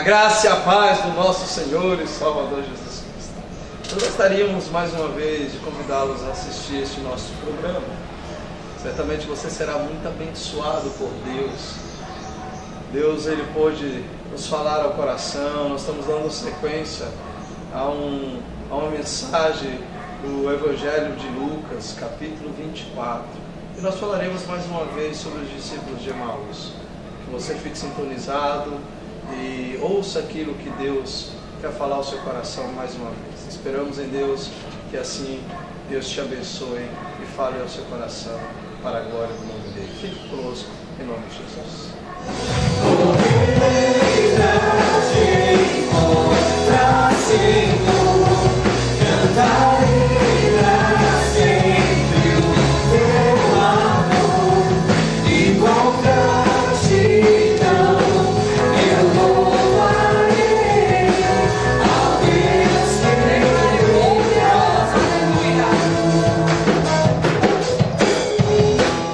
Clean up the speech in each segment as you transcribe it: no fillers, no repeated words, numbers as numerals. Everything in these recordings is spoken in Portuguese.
graça e a paz do nosso Senhor e Salvador Jesus Cristo. Nós gostaríamos mais uma vez de convidá-los a assistir este nosso programa. Certamente você será muito abençoado por Deus. Deus, Ele pôde nos falar ao coração. Nós estamos dando sequência a uma mensagem do Evangelho de Lucas, capítulo 24. E nós falaremos mais uma vez sobre os discípulos de Emaús. Que você fique sintonizado e ouça aquilo que Deus quer falar ao seu coração mais uma vez. Esperamos em Deus que assim Deus te abençoe e fale ao seu coração para a glória do nome dele. Fique conosco em nome de Jesus.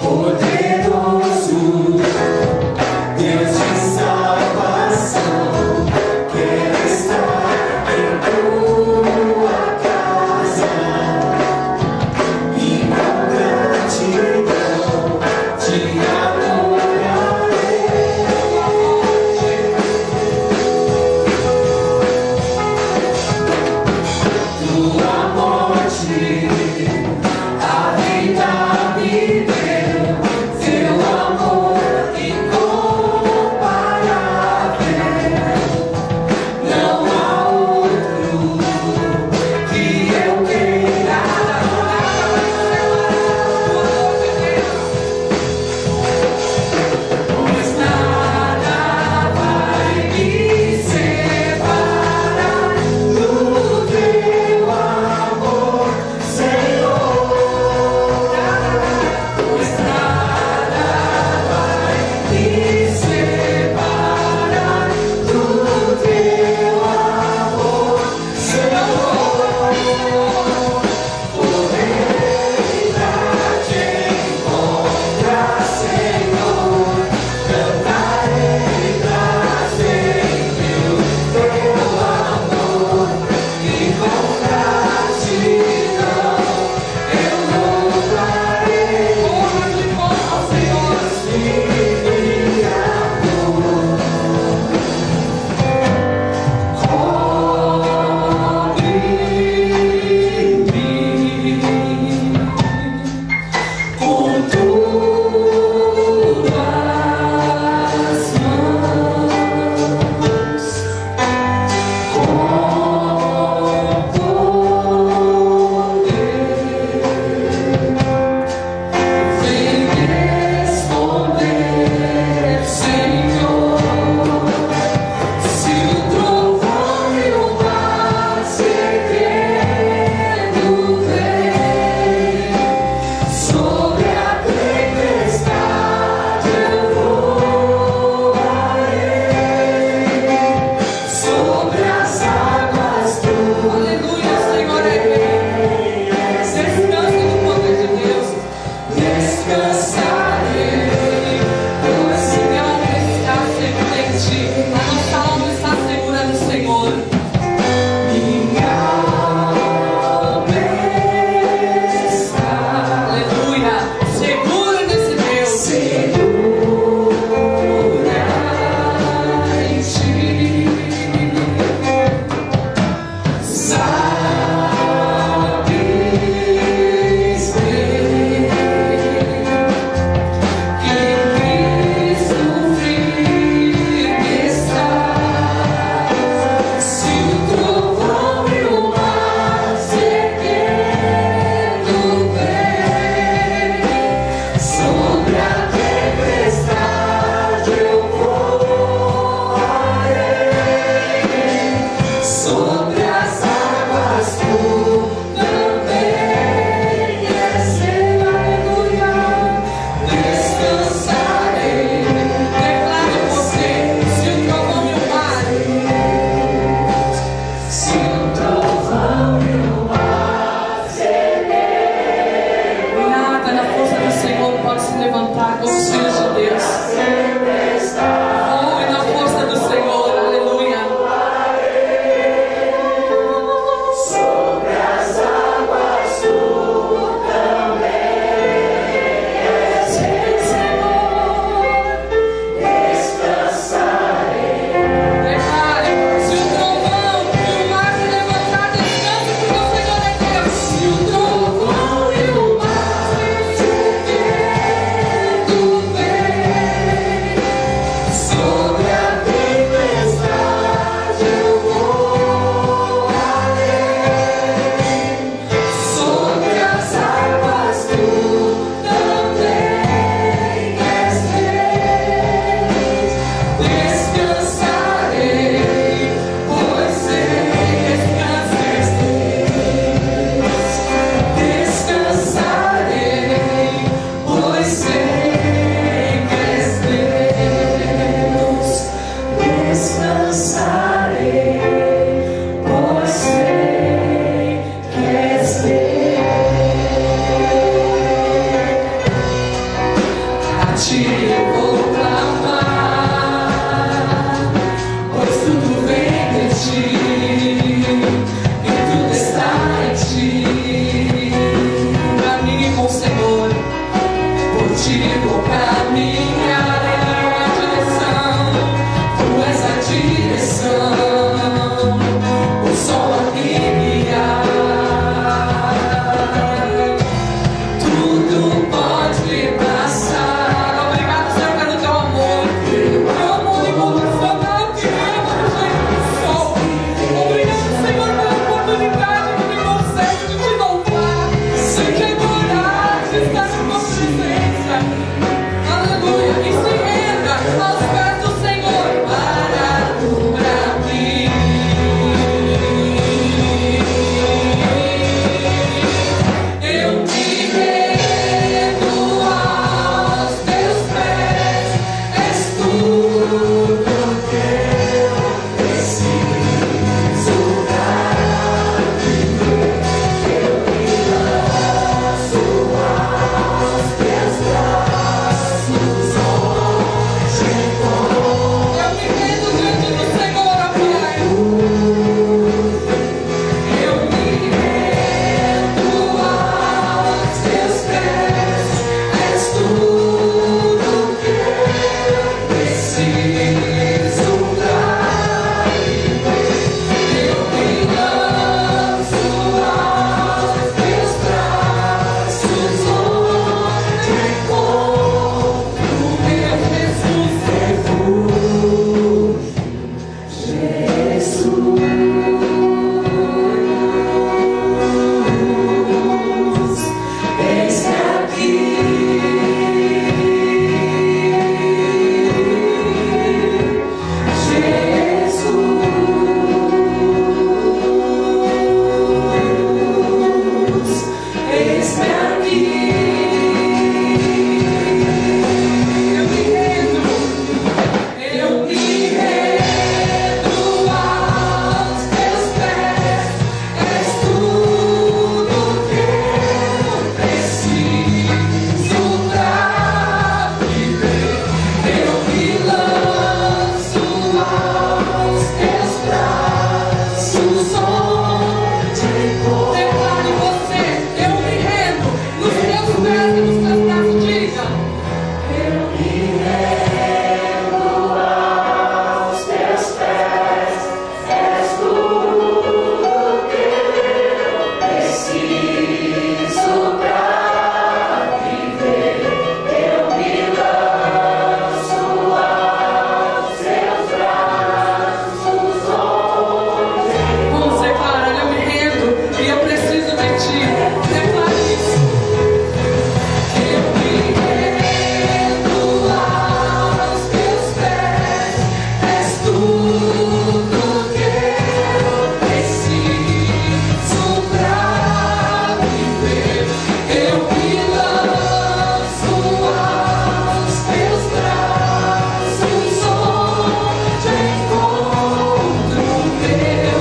Poderoso Deus. ti eu vou clamar, pois tudo vem de ti e tudo está em ti. Caminhe com o Senhor, por ti vou caminhar em tua direção. Tu és a direção, o sol a me guiar. Tudo pode passar. Obrigado, Senhor, pelo teu amor. Teu amor incondicional que ama do jeito do sol. Obrigado, Senhor, pela oportunidade que me concede de te louvar, de te adorar, de estar na tua presença. Aleluia. E se renda aos pés do Senhor para mim. Eu me rendo aos teus pés, és tudo que eu preciso para viver. Eu me lanço aos teus braços, onde encontro. Eu me rendo diante do Senhor, ó Pai. Eu me rendo aos teus pés, és tudo que eu preciso pra viver. Eu me lanço aos teus braços, onde encontro meu Jesus refúgio. Jesus, eis-me aqui. Jesus, eis-me aqui. Eu me rendo aos teus pés, és tudo que eu preciso pra viver. Eu me lanço aos teus braços, onde encontro. Declare você, eu me rendo nos teus pés e nos teus braços. Diga. Eu me rendo aos teus pés, és tudo que eu preciso pra viver. Eu me lanço aos teus braços, onde vamos declarar, eu me rendo e eu preciso de ti. Declare isso. Eu me rendo aos teus pés, és tudo que eu preciso pra viver. Eu me lanço aos teus braços, onde encontro meu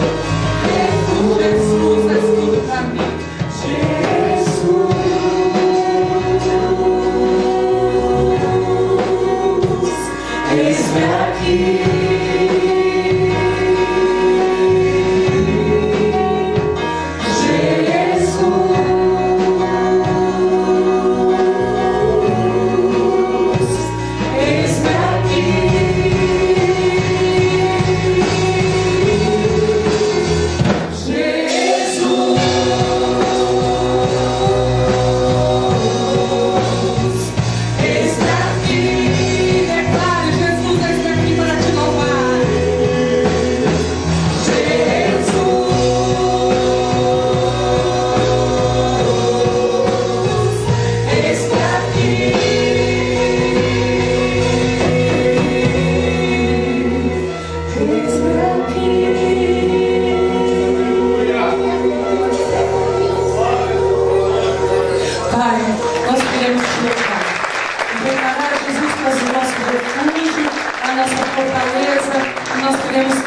refúgio. Jesus, és tudo pra mim. Jesus, eis-me aqui. Jesus, eis-me aqui. Jesus, eis-me aqui. Declare, Jesus, eis-me aqui para te louvar.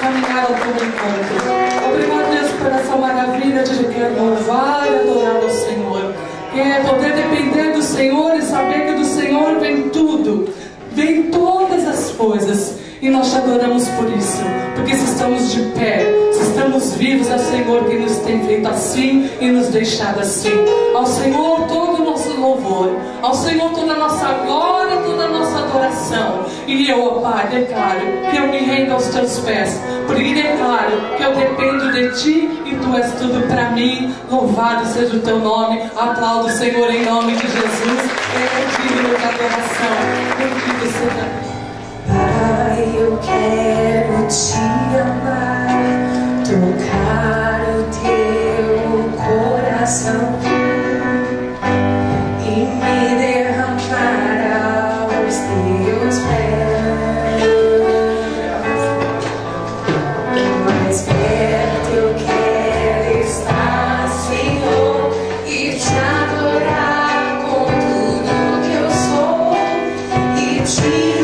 caminhar ao teu encontro. Obrigado, Deus, por essa maravilha de querer louvar e adorar ao Senhor. Que é poder depender do Senhor e saber que do Senhor vem tudo. coisas. E nós te adoramos por isso, porque se estamos de pé, se estamos vivos, é o Senhor que nos tem feito assim e nos deixado assim. Ao Senhor todo o nosso louvor, ao Senhor toda a nossa glória, toda a nossa adoração. E eu, ó Pai, declaro que eu me rendo aos teus pés, porque declaro que eu dependo de ti e tu és tudo para mim. Louvado seja o teu nome. Aplaudo o Senhor em nome de Jesus. É digno de adoração. Bendito seja. Pai, eu quero te amar, tocar o teu coração e me derramar aos teus pés. Mais perto eu quero estar, Senhor, e te adorar com tudo que eu sou e te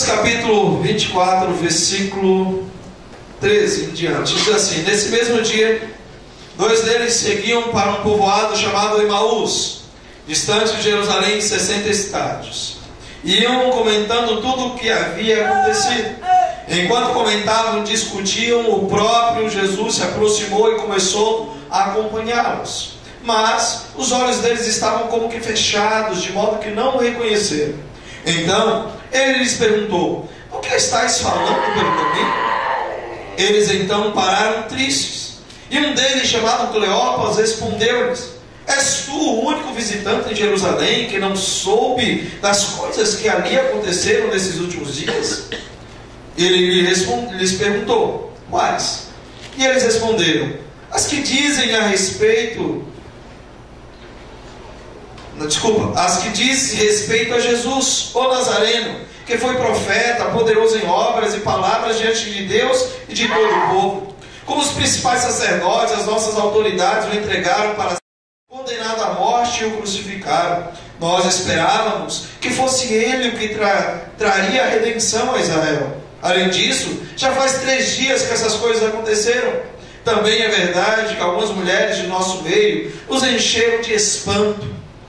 capítulo 24, versículo 13 em diante, diz assim: nesse mesmo dia, dois deles seguiam para um povoado chamado Emaús, distante de Jerusalém 60 estádios. Iam comentando tudo o que havia acontecido. Enquanto comentavam, discutiam, o próprio Jesus se aproximou e começou a acompanhá-los. Mas os olhos deles estavam como que fechados, de modo que não o reconheceram. Então ele lhes perguntou: o que estáis falando pelo caminho? Eles então pararam tristes. E um deles, chamado Cleopas, respondeu-lhes: és tu o único visitante em Jerusalém que não soube das coisas que ali aconteceram nesses últimos dias? Ele lhes perguntou: quais? E eles responderam: as que dizem respeito a Jesus, o Nazareno, que foi profeta, poderoso em obras e palavras diante de Deus e de todo o povo. Como os principais sacerdotes, as nossas autoridades o entregaram para ser condenado à morte e o crucificaram. Nós esperávamos que fosse ele o que traria a redenção a Israel. Além disso, já faz 3 dias que essas coisas aconteceram. Também é verdade que algumas mulheres de nosso meio os encheram de espanto,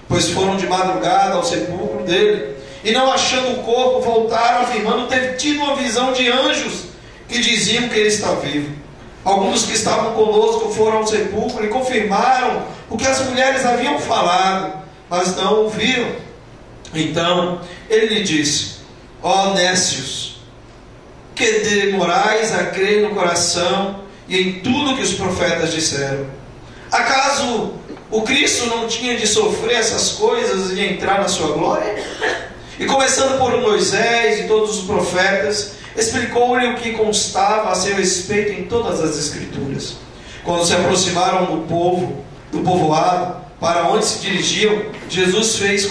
pois foram de madrugada ao sepulcro dele, e não achando o corpo, voltaram afirmando ter tido uma visão de anjos que diziam que ele está vivo. Alguns que estavam conosco foram ao sepulcro e confirmaram o que as mulheres haviam falado, mas não ouviram. Então ele lhe disse: ó nécios, que demorais a crer no coração e em tudo que os profetas disseram. Acaso o Cristo não tinha de sofrer essas coisas e entrar na sua glória? E começando por Moisés e todos os profetas, explicou-lhe o que constava a seu respeito em todas as Escrituras. Quando se aproximaram do povoado, para onde se dirigiam, Jesus fez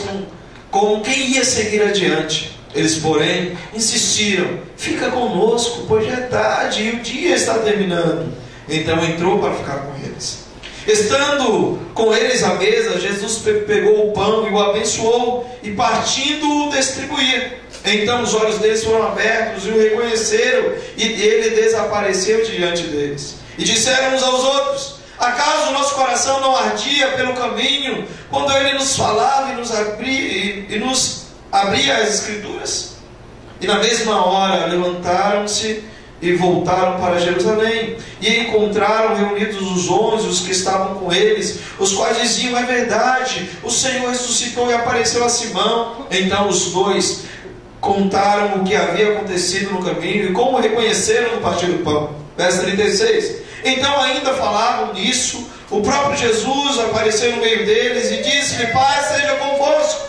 com quem ia seguir adiante. Eles, porém, insistiram: fica conosco, pois já é tarde e o dia está terminando. Então entrou para ficar com eles. Estando com eles à mesa, Jesus pegou o pão e o abençoou, e partindo o distribuía. Então os olhos deles foram abertos e o reconheceram, e ele desapareceu diante deles. E disseram uns aos outros: acaso o nosso coração não ardia pelo caminho, quando ele nos falava e nos abria as Escrituras? E na mesma hora levantaram-se e voltaram para Jerusalém, e encontraram reunidos os 11, os que estavam com eles, os quais diziam: é verdade, o Senhor ressuscitou e apareceu a Simão. Então os dois contaram o que havia acontecido no caminho e como reconheceram no partir do pão. Verso 36. Então ainda falavam nisso, o próprio Jesus apareceu no meio deles e disse-lhe: paz seja convosco.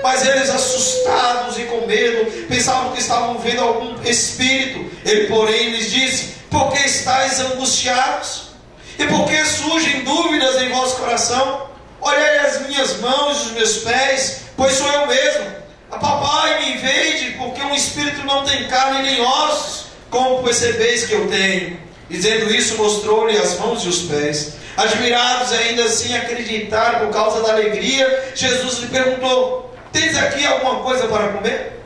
Mas eles, assustados e com medo, pensavam que estavam vendo algum espírito. Ele, porém, lhes disse: por que estáis angustiados? E por que surgem dúvidas em vosso coração? Olhai as minhas mãos e os meus pés, pois sou eu mesmo. Apalpai-me e vede, porque um espírito não tem carne nem ossos, como percebeis que eu tenho. Dizendo isso, mostrou-lhe as mãos e os pés. Admirados ainda assim acreditaram por causa da alegria, Jesus lhe perguntou: tens aqui alguma coisa para comer?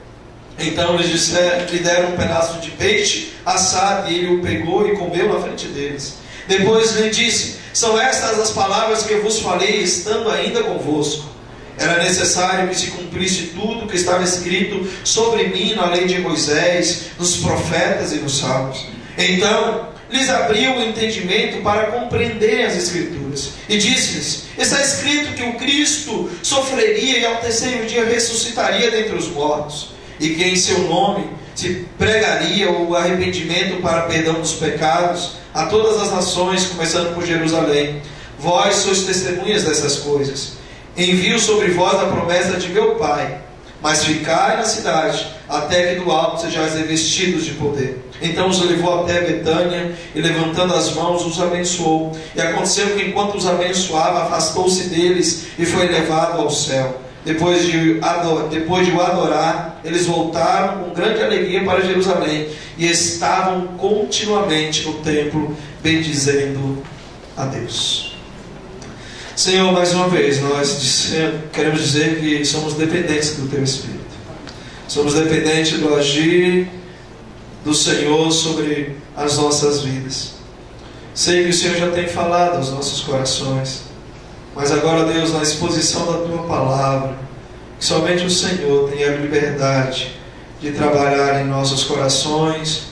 Então lhe deram um pedaço de peixe assado, e ele o pegou e comeu na frente deles. Depois lhe disse: são estas as palavras que eu vos falei, estando ainda convosco. Era necessário que se cumprisse tudo o que estava escrito sobre mim na lei de Moisés, nos profetas e nos salmos. Então lhes abriu o entendimento para compreenderem as Escrituras, e disse-lhes: está escrito que o Cristo sofreria e ao terceiro dia ressuscitaria dentre os mortos, e que em seu nome se pregaria o arrependimento para perdão dos pecados a todas as nações, começando por Jerusalém. Vós sois testemunhas dessas coisas. Envio sobre vós a promessa de meu Pai, mas ficai na cidade, até que do alto sejais revestidos de poder. Então os levou até Betânia, e levantando as mãos os abençoou. E aconteceu que enquanto os abençoava, afastou-se deles e foi levado ao céu. Depois de o adorar, eles voltaram com grande alegria para Jerusalém, e estavam continuamente no templo, bendizendo a Deus. Senhor, mais uma vez, nós queremos dizer que somos dependentes do Teu Espírito. Somos dependentes do agir do Senhor sobre as nossas vidas. Sei que o Senhor já tem falado aos nossos corações, mas agora, Deus, na exposição da Tua Palavra, que somente o Senhor tem a liberdade de trabalhar em nossos corações,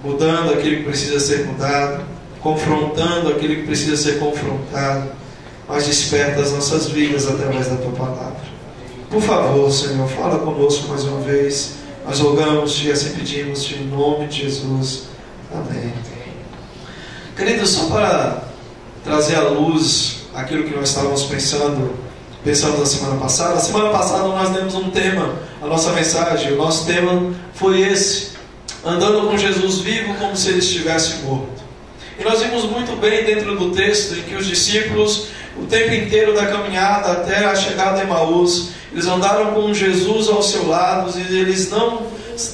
mudando aquilo que precisa ser mudado, confrontando aquilo que precisa ser confrontado, mas desperta as nossas vidas através da Tua Palavra. Por favor, Senhor, fala conosco mais uma vez. Nós rogamos e assim pedimos em nome de Jesus. Amém. Queridos, só para trazer à luz aquilo que nós estávamos pensando na semana passada. Na semana passada nós demos um tema, a nossa mensagem, o nosso tema foi esse: andando com Jesus vivo como se ele estivesse morto. E nós vimos muito bem dentro do texto em que os discípulos, o tempo inteiro da caminhada até a chegada em Emaús, eles andaram com Jesus ao seu lado, e eles não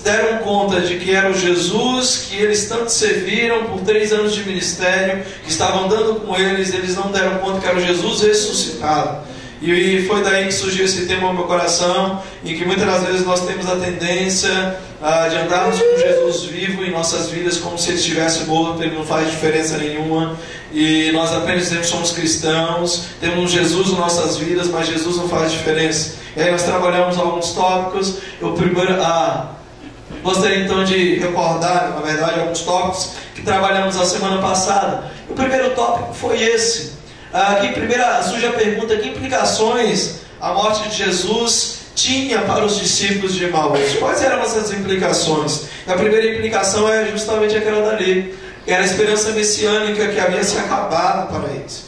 deram conta de que era o Jesus que eles tanto serviram por 3 anos de ministério, que estavam andando com eles não deram conta que era o Jesus ressuscitado. E foi daí que surgiu esse tema no meu coração, em que muitas das vezes nós temos a tendência de andarmos com Jesus vivo em nossas vidas como se ele estivesse morto. Ele não faz diferença nenhuma, e nós apenas dizemos que somos cristãos, temos Jesus em nossas vidas, mas Jesus não faz diferença. E aí nós trabalhamos alguns tópicos. Eu primeiro gostaria então de recordar, na verdade, alguns tópicos que trabalhamos na semana passada. O primeiro tópico foi esse. Aqui primeiro surge a pergunta: que implicações a morte de Jesus tinha para os discípulos de Emaús? Quais eram essas implicações? A primeira implicação é justamente aquela dali, que era a esperança messiânica que havia se acabado para eles.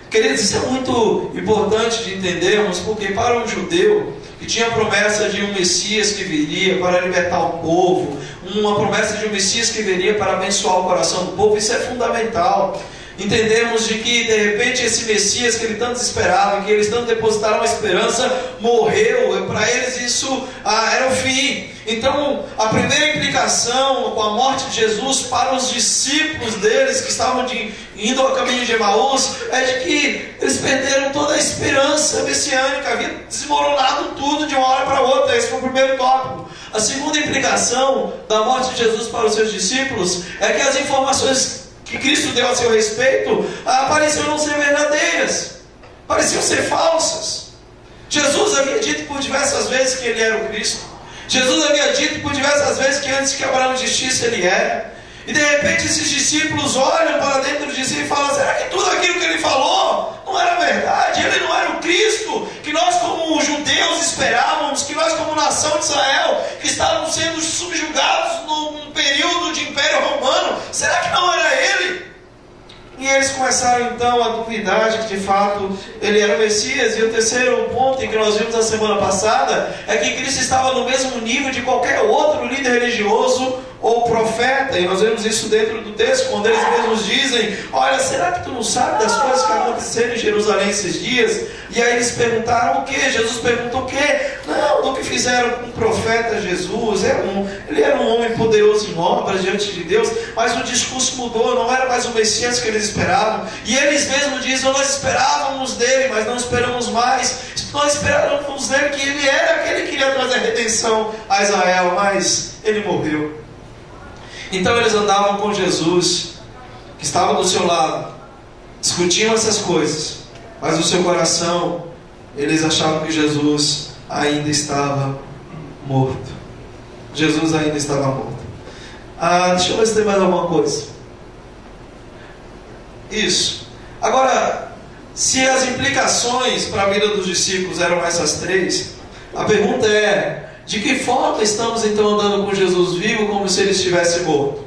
Queridos, isso é muito importante de entendermos, porque para um judeu que tinha a promessa de um Messias que viria para libertar o povo, uma promessa de um Messias que viria para abençoar o coração do povo, isso é fundamental. entendemos de que de repente esse Messias que eles tanto esperavam, que eles tanto depositaram a esperança, morreu. Para eles isso era o fim. Então a primeira implicação com a morte de Jesus para os discípulos deles que estavam indo ao caminho de Emaús é de que eles perderam toda a esperança messiânica, havia desmoronado tudo de uma hora para outra. Esse foi o primeiro tópico. A segunda implicação da morte de Jesus para os seus discípulos é que as informações que Cristo deu a seu respeito pareciam não ser verdadeiras, pareciam ser falsas. Jesus havia dito por diversas vezes que ele era o Cristo. Jesus havia dito por diversas vezes que antes que Abraão existisse ele era. E de repente esses discípulos olham para dentro de si e falam: será que tudo aquilo que ele falou não era verdade? Ele não era o Cristo que nós como judeus esperávamos, que nós como nação de Israel, que estávamos sendo subjugados num período de Império Romano, será que não era ele? E eles começaram então a duvidar de que de fato ele era o Messias. E o terceiro ponto em que nós vimos na semana passada é que Cristo estava no mesmo nível de qualquer outro líder religioso ou profeta. E nós vemos isso dentro do texto, quando eles mesmos dizem: olha, será que tu não sabe das coisas que aconteceram em Jerusalém esses dias? E aí eles perguntaram o quê? Jesus perguntou o quê? Não, do que fizeram com o profeta Jesus. Ele era um homem poderoso em obras diante de Deus, mas o discurso mudou, não era mais o Messias que eles esperavam. E eles mesmos dizem: nós esperávamos dele, mas não esperamos mais. Nós esperávamos dele que ele era aquele que iria trazer redenção a Israel, mas ele morreu. Então eles andavam com Jesus, que estava do seu lado, discutiam essas coisas, mas no seu coração eles achavam que Jesus ainda estava morto. Jesus ainda estava morto. Deixa eu ver se tem mais alguma coisa. Isso. Agora, se as implicações para a vida dos discípulos eram essas três, a pergunta é: de que forma estamos então andando com Jesus vivo como se ele estivesse morto?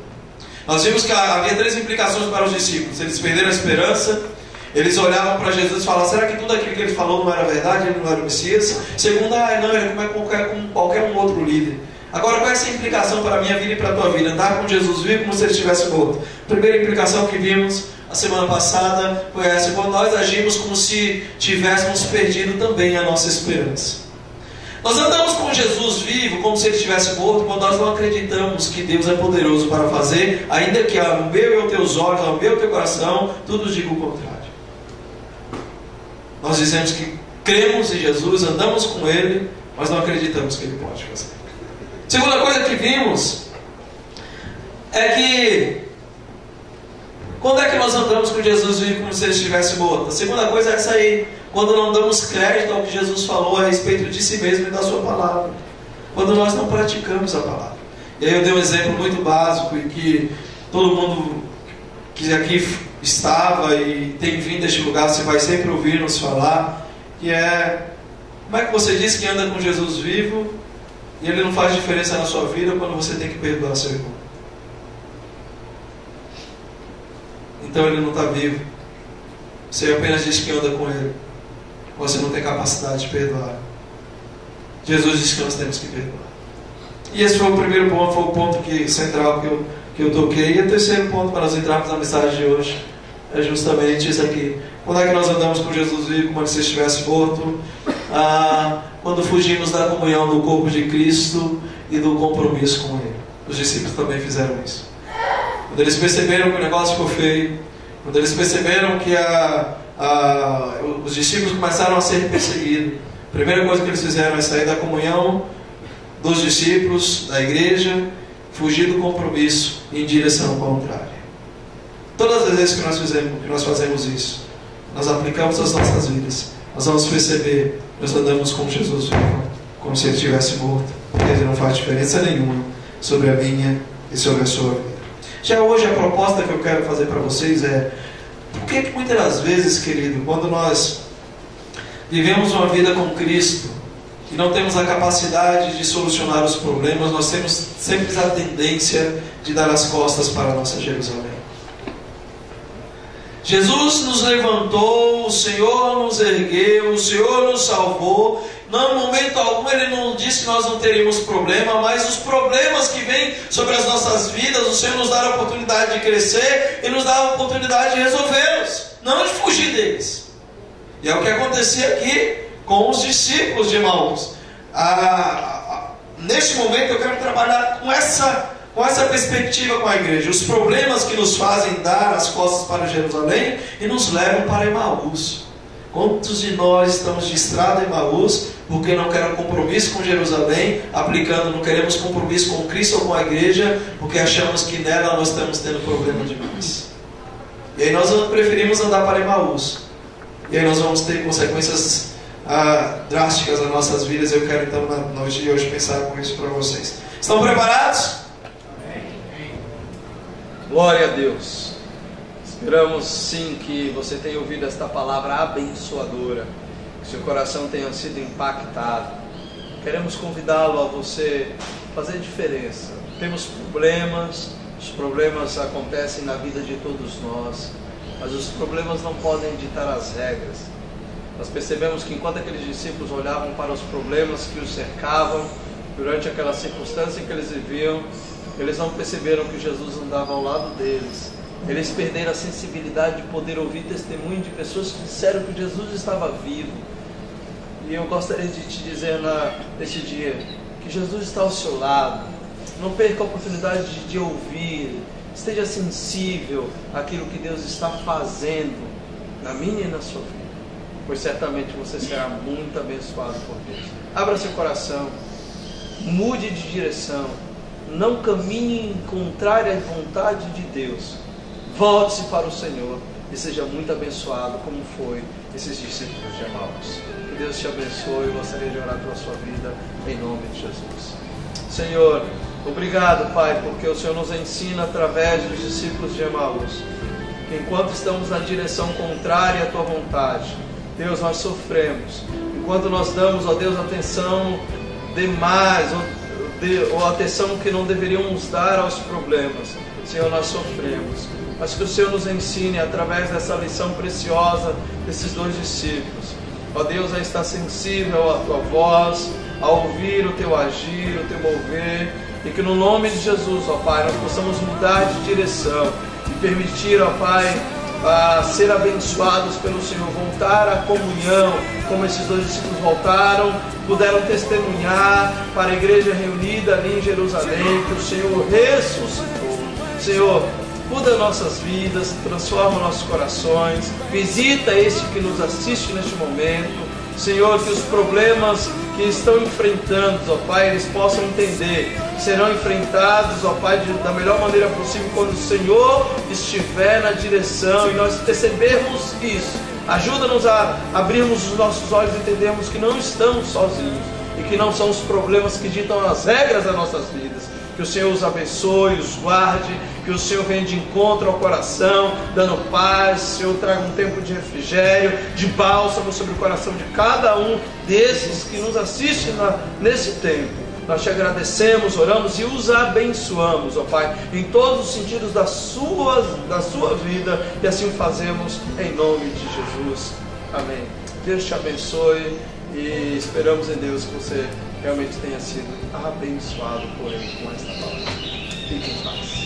Nós vimos que havia três implicações para os discípulos. Eles perderam a esperança, eles olhavam para Jesus e falavam: será que tudo aquilo que ele falou não era verdade? Ele não era o Messias? Segundo, não, ele não é como qualquer um outro líder. Agora, qual é essa implicação para a minha vida e para a tua vida? Andar com Jesus vivo como se ele estivesse morto. A primeira implicação que vimos a semana passada foi essa: quando nós agimos como se tivéssemos perdido também a nossa esperança. Nós andamos com Jesus vivo como se ele estivesse morto quando nós não acreditamos que Deus é poderoso para fazer, ainda que ao meu e aos teus olhos, ao meu e ao teu coração, tudo diga o contrário. Nós dizemos que cremos em Jesus, andamos com ele, mas não acreditamos que ele pode fazer. Segunda coisa que vimos é que quando é que nós andamos com Jesus vivo como se ele estivesse morto? A segunda coisa é essa aí: quando não damos crédito ao que Jesus falou a respeito de si mesmo e da sua palavra. Quando nós não praticamos a palavra. E aí eu dei um exemplo muito básico e que todo mundo que aqui estava e tem vindo a este lugar, você vai sempre ouvir nos falar, que é: como é que você diz que anda com Jesus vivo e ele não faz diferença na sua vida quando você tem que perdoar seu irmão? Então ele não está vivo. Você apenas diz que anda com ele, você não tem capacidade de perdoar. Jesus disse que nós temos que perdoar. E esse foi o primeiro ponto, foi o ponto central que eu toquei. E o terceiro ponto para nós entrarmos na mensagem de hoje é justamente isso aqui: quando é que nós andamos com Jesus vivo como se estivesse morto? Quando fugimos da comunhão do corpo de Cristo e do compromisso com ele. Os discípulos também fizeram isso. Quando eles perceberam que o negócio ficou feio, quando eles perceberam que os discípulos começaram a ser perseguidos, a primeira coisa que eles fizeram é sair da comunhão dos discípulos, da igreja, fugir do compromisso e em direção contrária. Todas as vezes que nós fazemos isso, nós aplicamos as nossas vidas, nós vamos perceber que nós andamos com Jesus vivo, como se ele estivesse morto, porque ele não faz diferença nenhuma sobre a minha e sobre a sua vida. Já hoje a proposta que eu quero fazer para vocês é: por que muitas das vezes, querido, quando nós vivemos uma vida com Cristo e não temos a capacidade de solucionar os problemas, nós temos sempre a tendência de dar as costas para a nossa Jerusalém? Jesus nos levantou, o Senhor nos ergueu, o Senhor nos salvou, Não, em momento algum Ele não disse que nós não teríamos problema, mas os problemas que vêm sobre as nossas vidas, o Senhor nos dá a oportunidade de crescer e nos dá a oportunidade de resolvê-los, não de fugir deles. E é o que acontecia aqui com os discípulos de Emaús. Neste momento eu quero trabalhar com essa perspectiva com a igreja. Os problemas que nos fazem dar as costas para Jerusalém e nos levam para Emaús. Quantos de nós estamos distrados em Emaús porque não queremos compromisso com Jerusalém, não queremos compromisso com Cristo ou com a igreja, porque achamos que nela nós estamos tendo problema demais. E aí nós preferimos andar para Emaús. E aí nós vamos ter consequências drásticas nas nossas vidas. Eu quero então na noite de hoje pensar com isso para vocês. Estão preparados? Glória a Deus. Esperamos sim que você tenha ouvido esta palavra abençoadora, que seu coração tenha sido impactado. Queremos convidá-lo a você fazer diferença. Temos problemas, os problemas acontecem na vida de todos nós, mas os problemas não podem ditar as regras. Nós percebemos que enquanto aqueles discípulos olhavam para os problemas que os cercavam, durante aquela circunstância em que eles viviam, eles não perceberam que Jesus andava ao lado deles. Eles perderam a sensibilidade de poder ouvir testemunho de pessoas que disseram que Jesus estava vivo. E eu gostaria de te dizer neste dia que Jesus está ao seu lado. Não perca a oportunidade de ouvir. Esteja sensível àquilo que Deus está fazendo na minha e na sua vida, pois certamente você será muito abençoado por Deus. Abra seu coração, mude de direção, não caminhe em contrária à vontade de Deus. Volte-se para o Senhor e seja muito abençoado como foi esses discípulos de Emaús. Que Deus te abençoe. Eu gostaria de orar pela sua vida em nome de Jesus. Senhor, obrigado, Pai, porque o Senhor nos ensina através dos discípulos de Emaús que enquanto estamos na direção contrária à tua vontade, Deus, nós sofremos. Enquanto nós damos, ó Deus, atenção demais ou atenção que não deveríamos dar aos problemas, Senhor, nós sofremos. Mas que o Senhor nos ensine através dessa lição preciosa desses dois discípulos, ó Deus, a estar sensível à tua voz, a ouvir o teu agir, o teu mover, e que no nome de Jesus, ó Pai, nós possamos mudar de direção e permitir, ó Pai, a ser abençoados pelo Senhor, voltar à comunhão, como esses dois discípulos voltaram, puderam testemunhar para a igreja reunida ali em Jerusalém, que o Senhor ressuscitou. Senhor, muda nossas vidas, transforma nossos corações, visita este que nos assiste neste momento. Senhor, que os problemas que estão enfrentando, ó Pai, eles possam entender, serão enfrentados, ó Pai, da melhor maneira possível quando o Senhor estiver na direção e nós percebermos isso. Ajuda-nos a abrirmos os nossos olhos e entendermos que não estamos sozinhos e que não são os problemas que ditam as regras das nossas vidas. Que o Senhor os abençoe, os guarde, que o Senhor venha de encontro ao coração, dando paz. O Senhor traga um tempo de refrigério, de bálsamo sobre o coração de cada um desses que nos assistem nesse tempo. Nós te agradecemos, oramos e os abençoamos, ó Pai, em todos os sentidos da sua vida, e assim fazemos em nome de Jesus. Amém. Deus te abençoe e esperamos em Deus que você realmente tenha sido abençoado por Ele com esta palavra. Fique em paz.